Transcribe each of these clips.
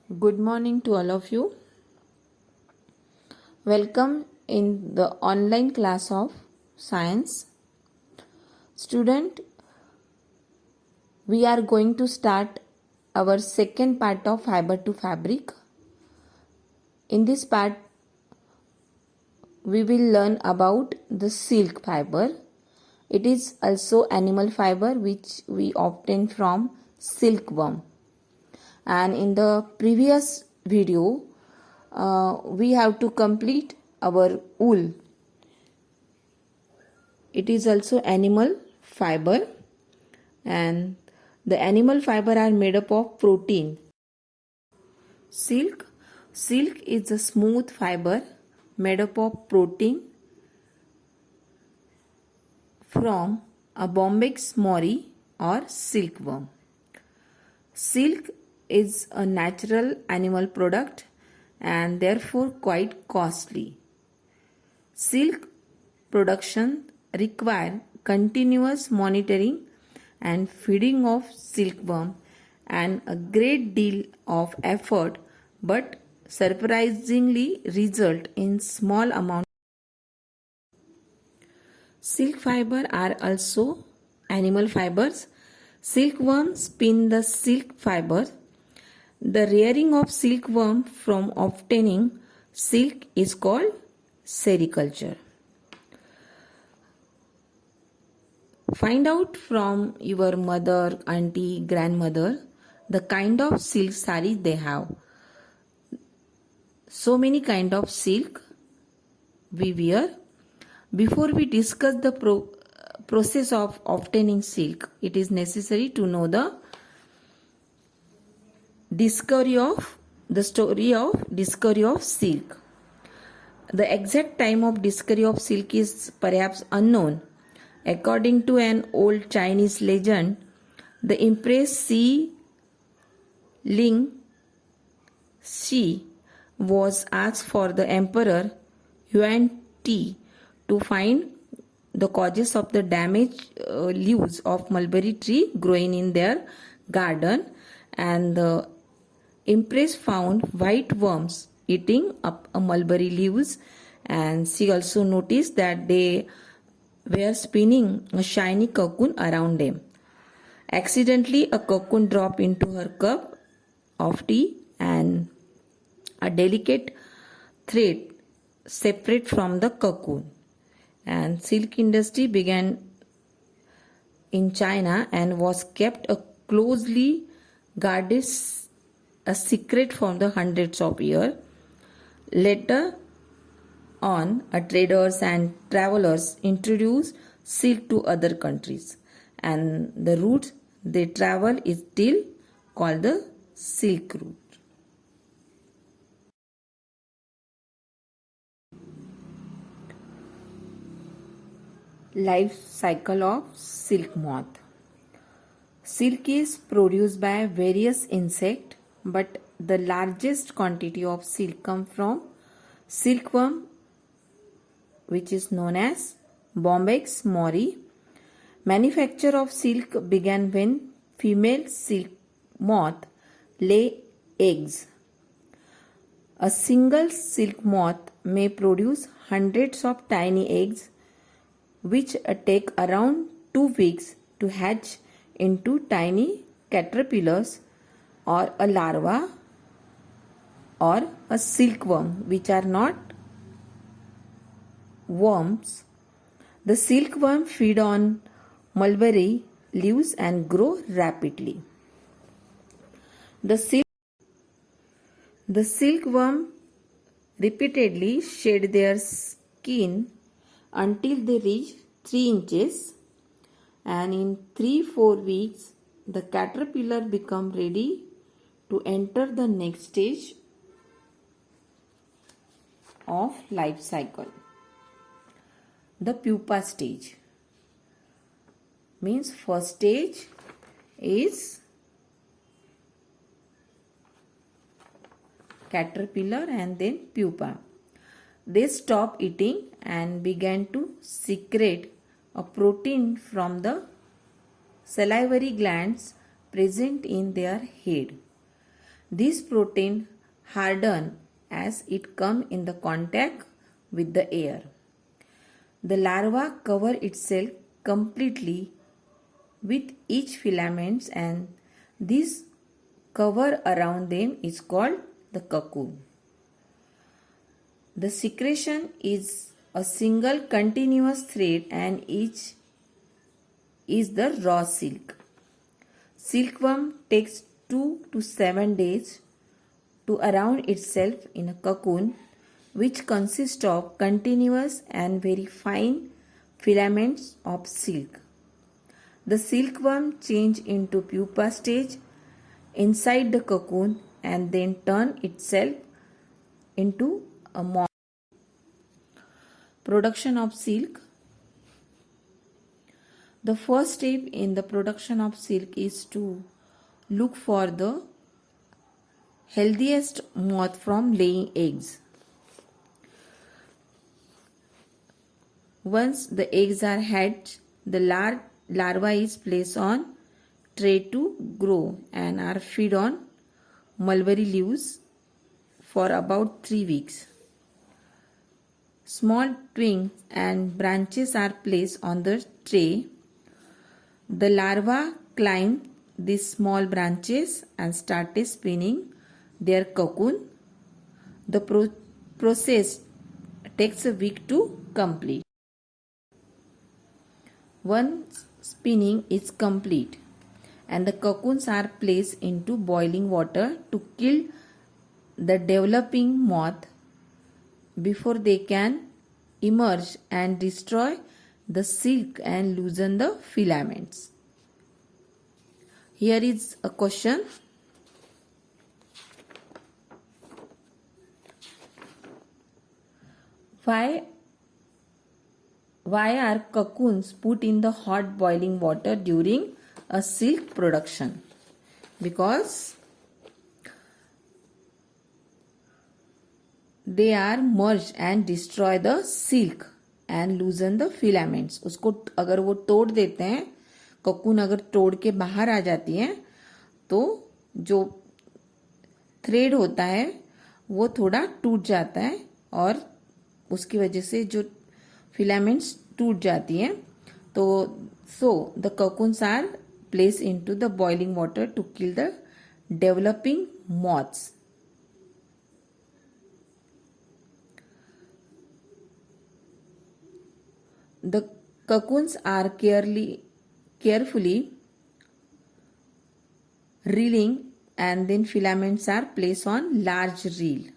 Good morning to all of you. Welcome in the online class of science. Student, we are going to start our second part of fiber to fabric. In this part, we will learn about the silk fiber. It is also animal fiber which we obtain from silkworm. And in the previous video, we have to complete our wool. It is also animal fiber, and the animal fiber are made up of protein. Silk is a smooth fiber made up of protein from a Bombyx mori or silkworm. Silk is a natural animal product and therefore quite costly. Silk production require continuous monitoring and feeding of silkworm and a great deal of effort, but surprisingly result in small amount. Silk fiber are also animal fibers. Silkworms spin the silk fiber. The rearing of silkworm from obtaining silk is called sericulture. Find out from your mother, auntie, grandmother the kind of silk sarees they have. So many kind of silk we wear. Before we discuss the process of obtaining silk, it is necessary to know the story of discovery of silk. The exact time of discovery of silk is perhaps unknown. According to an old Chinese legend, the Empress Xi Ling Shi was asked for the Emperor Yuan Ti to find the causes of the damaged leaves of mulberry tree growing in their garden, and the Empress found white worms eating up a mulberry leaves, and she also noticed that they were spinning a shiny cocoon around them. Accidentally, a cocoon dropped into her cup of tea and a delicate thread separate from the cocoon. And silk industry began in China and was kept a closely guarded a secret for the hundreds of years. Later on, traders and travelers introduced silk to other countries, and the route they travel is still called the Silk Route. Life cycle of silk moth. Silk is produced by various insects, but the largest quantity of silk comes from silkworm, which is known as Bombyx mori. Manufacture of silk began when female silk moth lay eggs. A single silk moth may produce hundreds of tiny eggs, which take around 2 weeks to hatch into tiny caterpillars or a larva or a silkworm, which are not worms. The silkworm feed on mulberry leaves and grow rapidly. The silkworm repeatedly shed their skin until they reach 3 inches, and in 3-4 weeks the caterpillar become ready to enter the next stage of life cycle. The pupa stage means first stage is caterpillar and then pupa. They stop eating and began to secrete a protein from the salivary glands present in their head. This protein harden as it come in the contact with the air. The larva cover itself completely with each filaments, and this cover around them is called the cocoon. The secretion is a single continuous thread and each is the raw silk. Silkworm takes 2 to 7 days to surround itself in a cocoon, which consists of continuous and very fine filaments of silk. The silkworm change into pupa stage inside the cocoon and then turn itself into a moth. Production of silk. The first step in the production of silk is to look for the healthiest moth from laying eggs. Once the eggs are hatched, the larva is placed on tray to grow and are fed on mulberry leaves for about 3 weeks. Small twigs and branches are placed on the tray. The larva climb these small branches and started spinning their cocoon. The process takes a week to complete. Once spinning is complete and the cocoons are placed into boiling water to kill the developing moth before they can emerge and destroy the silk and loosen the filaments. Here is a question. Why are cocoons put in the hot boiling water during a silk production? Because they are merged and destroy the silk and loosen the filaments. उसको अगर वो तोड़ देते हैं, cocoon अगर तोड़ के बाहर आ जाती है तो जो थ्रेड होता है वो थोड़ा टूट जाता है और उसकी वजह से जो फिलामेंट्स टूट जाती हैं. तो the cocoons are placed into the boiling water to kill the developing moths. The cocoons are carefully reeling and then filaments are placed on large reel.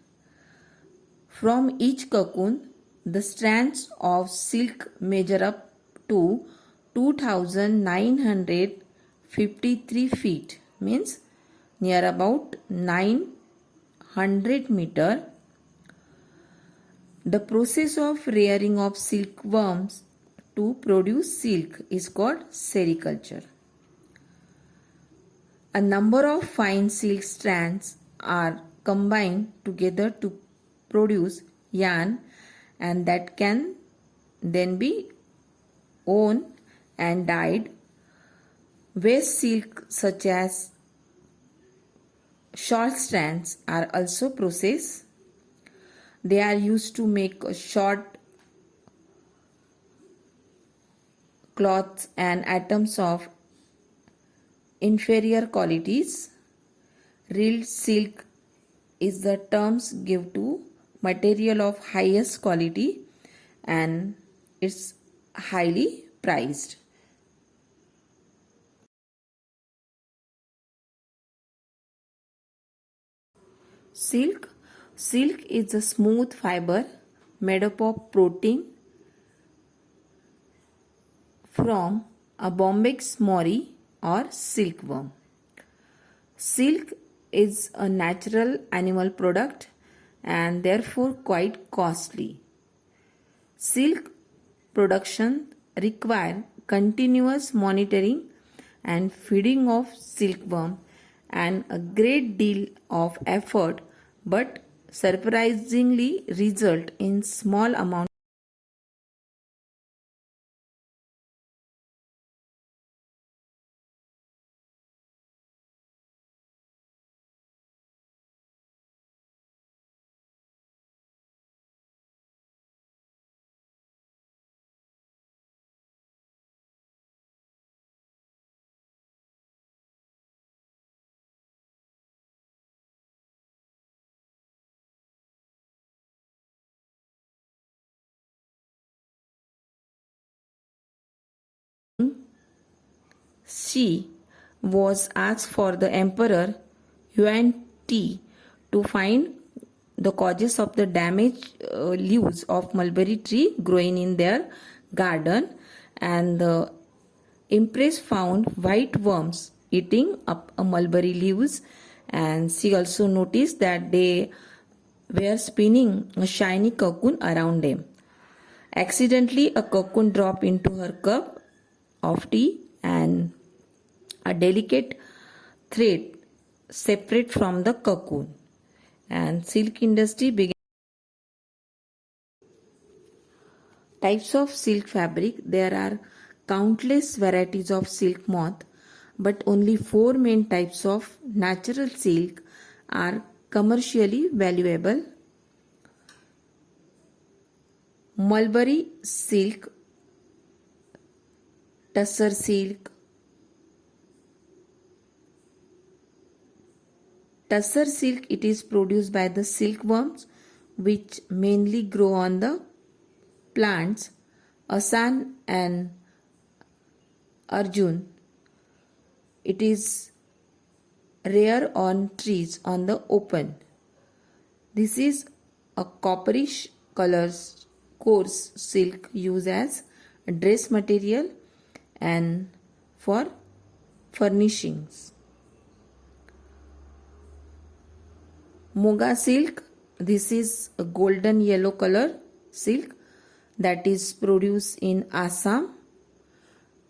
From each cocoon, the strands of silk measure up to 2,953 feet, means near about 900 meter. The process of rearing of silkworms to produce silk is called sericulture. A number of fine silk strands are combined together to produce yarn, and that can then be woven and dyed. Waste silk such as short strands are also processed. They are used to make short cloths and items of inferior qualities. Real silk is the terms give to material of highest quality and it's highly priced. Silk is a smooth fiber made up of protein from a Bombyx mori or silkworm. Silk is a natural animal product and therefore quite costly. Silk production require continuous monitoring and feeding of silkworm and a great deal of effort, but surprisingly result in small amount She was asked for the Emperor Yuan Ti to find the causes of the damaged leaves of mulberry tree growing in their garden, and the Empress found white worms eating up a mulberry leaves, and she also noticed that they were spinning a shiny cocoon around them. Accidentally, a cocoon dropped into her cup of tea, and a delicate thread separate from the cocoon, and silk industry began. Types of silk fabric. There are countless varieties of silk moth, but only four main types of natural silk are commercially valuable: mulberry silk, tussar silk. Tussar silk, it is produced by the silkworms, which mainly grow on the plants Asan and Arjun. It is rare on trees on the open. This is a copperish color coarse silk used as a dress material and for furnishings. Moga silk, this is a golden yellow color silk that is produced in Assam.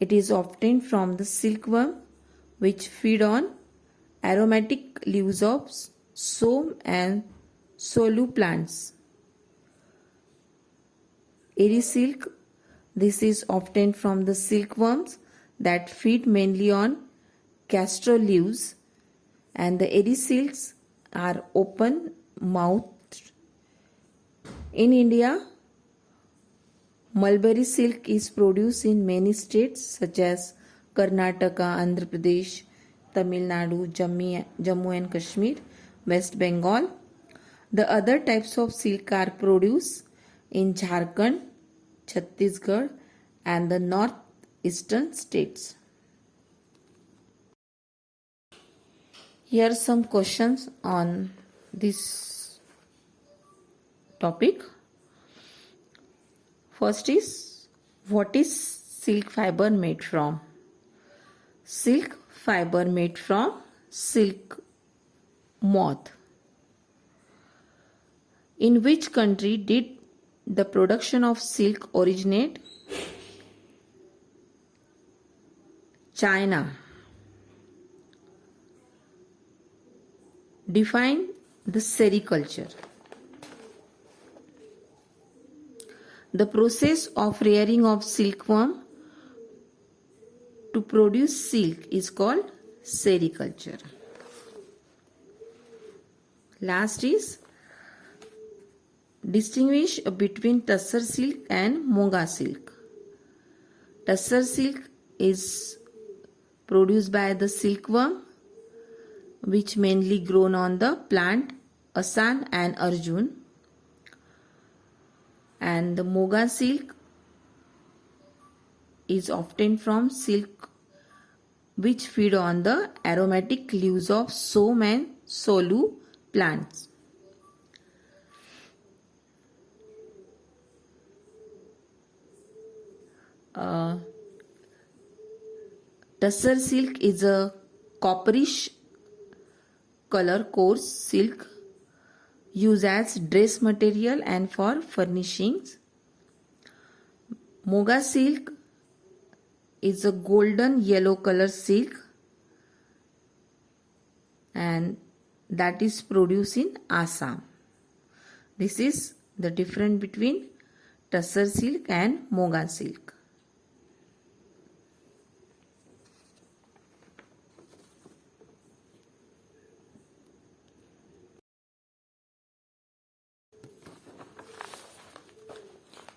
It is obtained from the silkworm which feed on aromatic leaves of som and solu plants. Eri silk, this is obtained from the silkworms that feed mainly on castor leaves, and the eri silks are open mouthed. In India, mulberry silk is produced in many states such as Karnataka, Andhra Pradesh, Tamil Nadu, Jammu and Kashmir, West Bengal. The other types of silk are produced in Jharkhand, Chhattisgarh, and the northeastern states. Here are some questions on this topic. First is, what is silk fiber made from? Silk fiber made from silk moth. In which country did the production of silk originate? China. Define the sericulture. The process of rearing of silkworm to produce silk is called sericulture. Last is, distinguish between tussar silk and moga silk. Tussar silk is produced by the silkworm which mainly grown on the plant Asan and Arjun, and the moga silk is obtained from silk which feed on the aromatic leaves of som and solu plants. Tussar silk is a copperish color coarse silk used as dress material and for furnishings. Moga silk is a golden yellow color silk and that is produced in Assam. This is the difference between tussar silk and moga silk.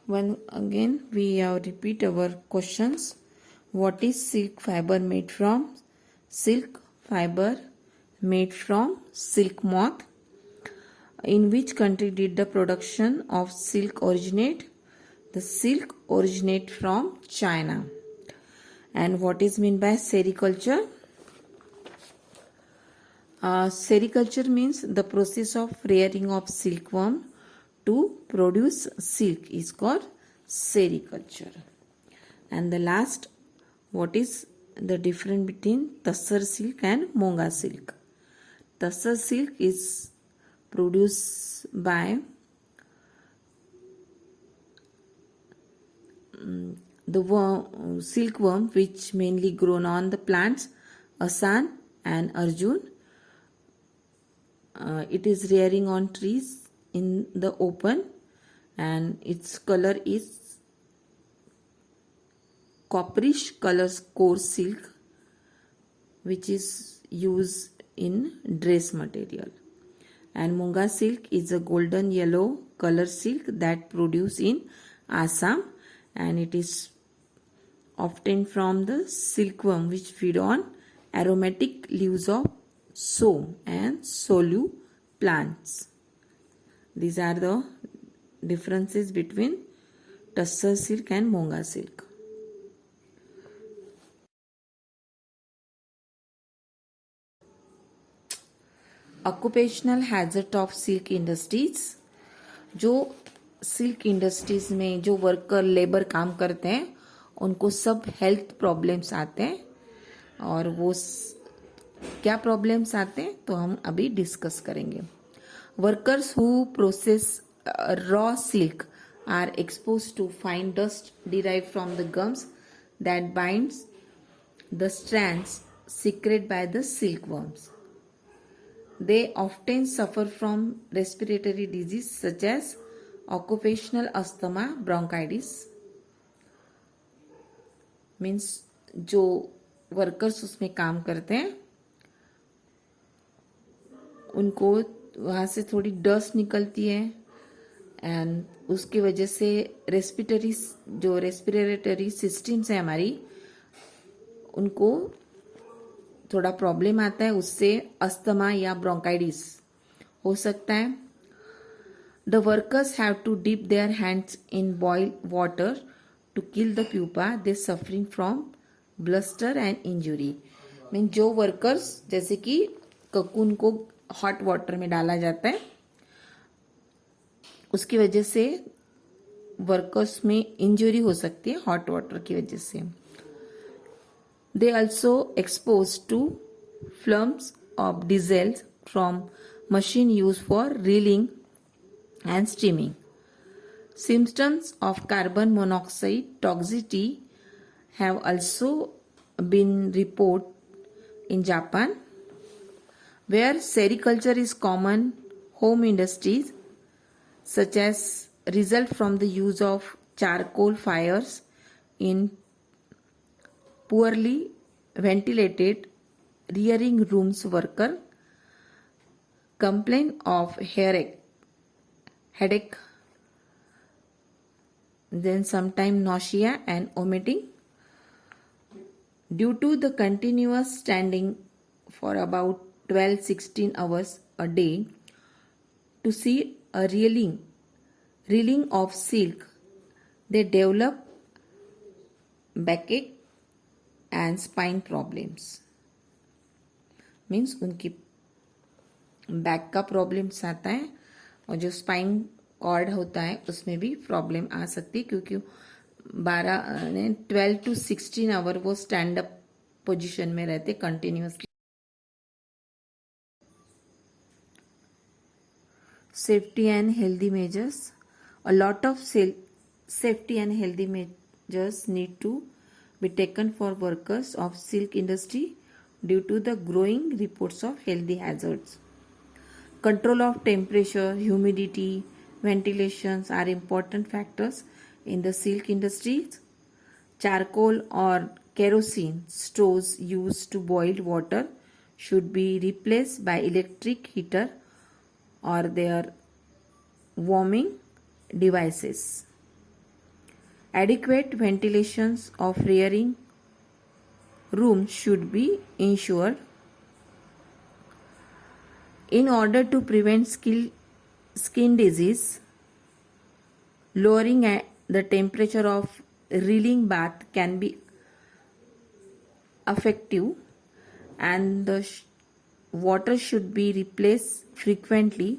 When again we have repeat our questions. What is silk fiber made from? Silk fiber made from silk moth. In which country did the production of silk originate? The silk originate from China. And what is meant by sericulture? Sericulture means the process of rearing of silkworm to produce silk is called sericulture. And the last, what is the difference between Tassar silk and Monga silk? Tassar silk is produced by the silkworm which mainly grown on the plants Asan and Arjun. It is rearing on trees in the open, and its color is copperish color coarse silk, which is used in dress material. And Munga silk is a golden yellow color silk that produced in Assam, and it is obtained from the silkworm which feed on aromatic leaves of som and solu plants. These are the differences between Tassar silk and Monga silk. Occupational hazard of silk industries. जो silk industries में जो worker labour काम करते हैं उनको सब health problems आते हैं, और वो क्या प्रॉब्लम्स आते हैं तो हम अभी डिस्कस करेंगे. Workers who process raw silk are expose to fine dust derive from the gums that binds the strands secreted by the silkworms. They often suffer from respiratory disease such as occupational asthma, bronchitis. Means जो workers उसमें काम करते हैं उनको वहाँ से थोड़ी dust निकलती है, एंड उसकी वजह से रेस्पिरेटरी सिस्टम्स है हमारी, उनको थोड़ा प्रॉब्लम आता है, उससे अस्थमा या ब्रोंकाइटिस हो सकता है. The workers have to dip their hands in boil water to kill the pupa they suffering from blister and injury. Mean जो वर्कर्स, जैसे कि ककून को हॉट वाटर में डाला जाता है, उसकी वजह से वर्कर्स में इंजरी हो सकती है हॉट वाटर की वजह से. They also exposed to fumes of diesel from machine used for reeling and steaming. Symptoms of carbon monoxide toxicity have also been reported in Japan, where sericulture is common. Home industries such as result from the use of charcoal fires in poorly ventilated rearing rooms. Worker complain of headache, then sometimes nausea and vomiting due to the continuous standing for about 12-16 hours a day. To see a reeling of silk, they develop backache and spine problems. Means उनकी back का problems आता है, और जो spine cord होता है उसमें भी प्रॉब्लम आ सकती है, क्योंकि 12 to 16 आवर वो स्टैंड अप पोजिशन में रहते continuously. Safety and healthy measures. A lot of safety and healthy measures need to be taken for workers of silk industry due to the growing reports of healthy hazards. Control of temperature, humidity, ventilations are important factors in the silk industries. Charcoal or kerosene stoves used to boil water should be replaced by electric heater or their warming devices. Adequate ventilations of rearing rooms should be ensured. In order to prevent skin disease, lowering the temperature of reeling bath can be effective, and the water should be replaced frequently.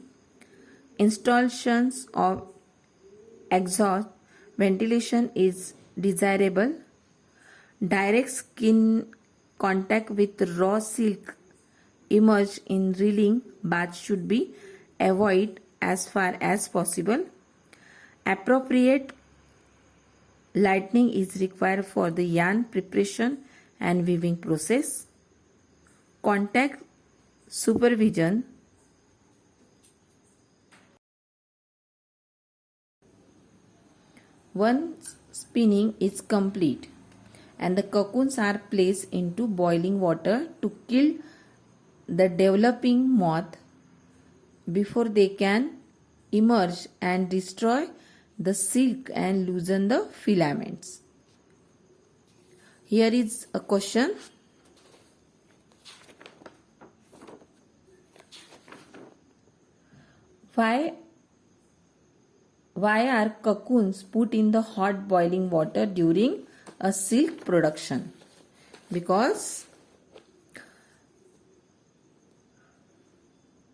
Installations of exhaust ventilation is desirable. Direct skin contact with raw silk emerge in reeling baths should be avoided as far as possible. Appropriate lighting is required for the yarn preparation and weaving process. Contact supervision. Once spinning is complete and the cocoons are placed into boiling water to kill the developing moth before they can emerge and destroy the silk and loosen the filaments. Here is a question. Why are cocoons put in the hot boiling water during a silk production? Because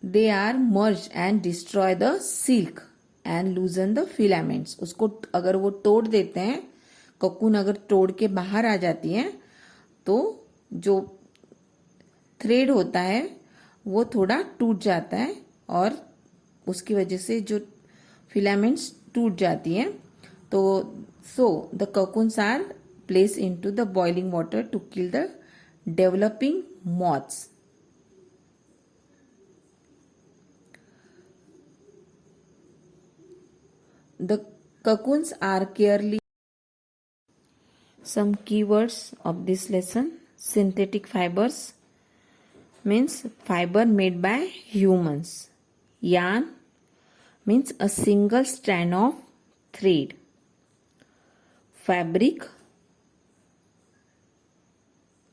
they are merged and destroy the silk and loosen the filaments. उसको अगर वो तोड़ देते हैं, cocoon अगर तोड़ के बाहर आ जाती है तो जो थ्रेड होता है वो थोड़ा टूट जाता है और उसकी वजह से जो फिलामेंट्स टूट जाती हैं. तो so the cocoons are placed into the boiling water to kill the developing moths. The cocoons are carefully. Some keywords of this lesson. Synthetic fibers means fiber made by humans. Yarn means a single strand of thread. Fabric,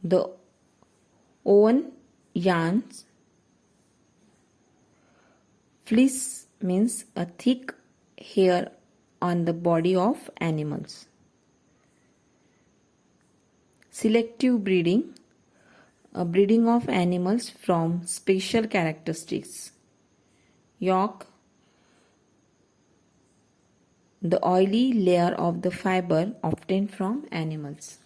the woven yarns. Fleece means a thick hair on the body of animals. Selective breeding, a breeding of animals from special characteristics. Yolk, the oily layer of the fiber obtained from animals.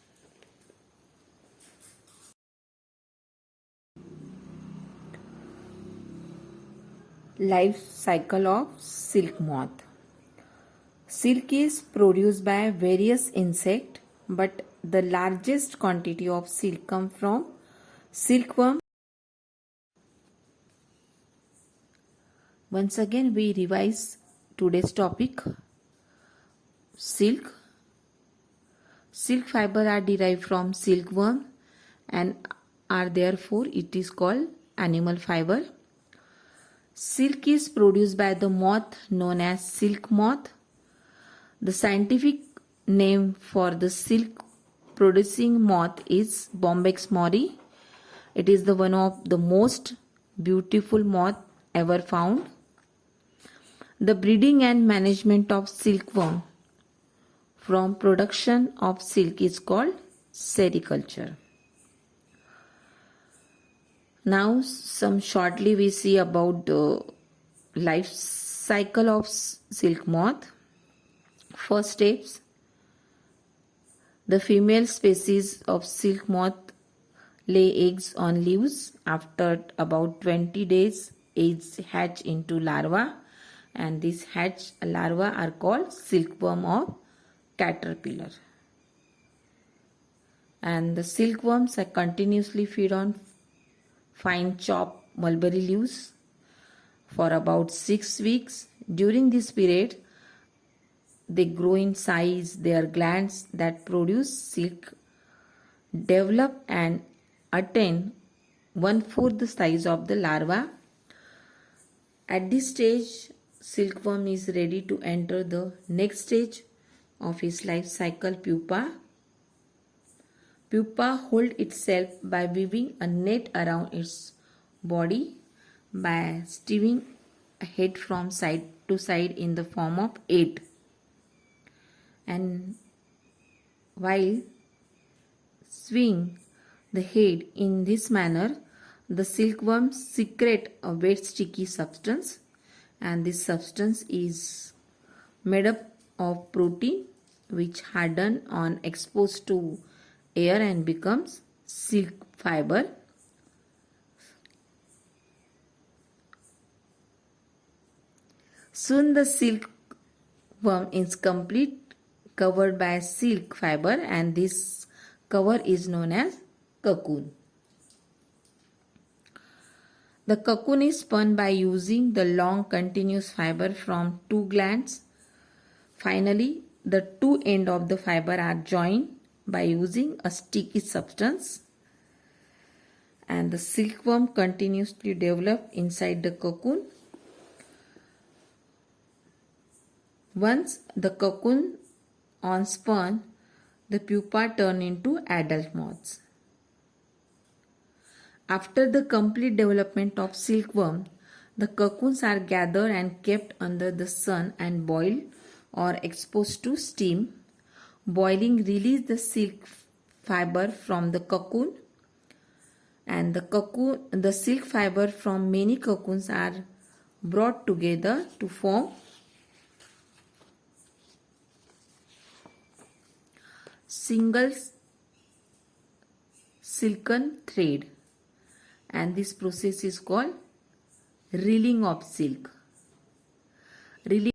Life cycle of silk moth. Silk is produced by various insects, but the largest quantity of silk comes from silkworm. Once again, we revise today's topic. Silk. Silk fiber are derived from silkworm and are therefore it is called animal fiber. Silk is produced by the moth known as silk moth. The scientific name for the silk producing moth is Bombyx mori. It is the one of the most beautiful moth ever found. The breeding and management of silkworm from production of silk is called sericulture. Now shortly we see about the life cycle of silk moth. First steps. The female species of silk moth lay eggs on leaves. After about 20 days, eggs hatch into larvae, and these hatched larvae are called silkworm or caterpillar. And the silkworms continuously feed on fine chopped mulberry leaves for about 6 weeks. During this period, they grow in size. Their glands that produce silk develop and attain 1/4 the size of the larva. At this stage, silkworm is ready to enter the next stage of his life cycle, pupa. Pupa holds itself by weaving a net around its body by steering a head from side to side in the form of 8. And while swing the head. In this manner, the silkworms secrete a wet sticky substance, and this substance is made up of protein which harden on exposed to air and becomes silk fiber. Soon the silkworm is complete, covered by silk fiber, and this cover is known as cocoon. The cocoon is spun by using the long continuous fiber from two glands. Finally, the two ends of the fiber are joined by using a sticky substance, and the silkworm continues to develop inside the cocoon. Once the cocoon on spun, the pupa turn into adult moths. After the complete development of silkworm, the cocoons are gathered and kept under the sun and boiled or exposed to steam. Boiling releases the silk fiber from the cocoon, and the silk fiber from many cocoons are brought together to form single silken thread, and this process is called reeling of silk. Reeling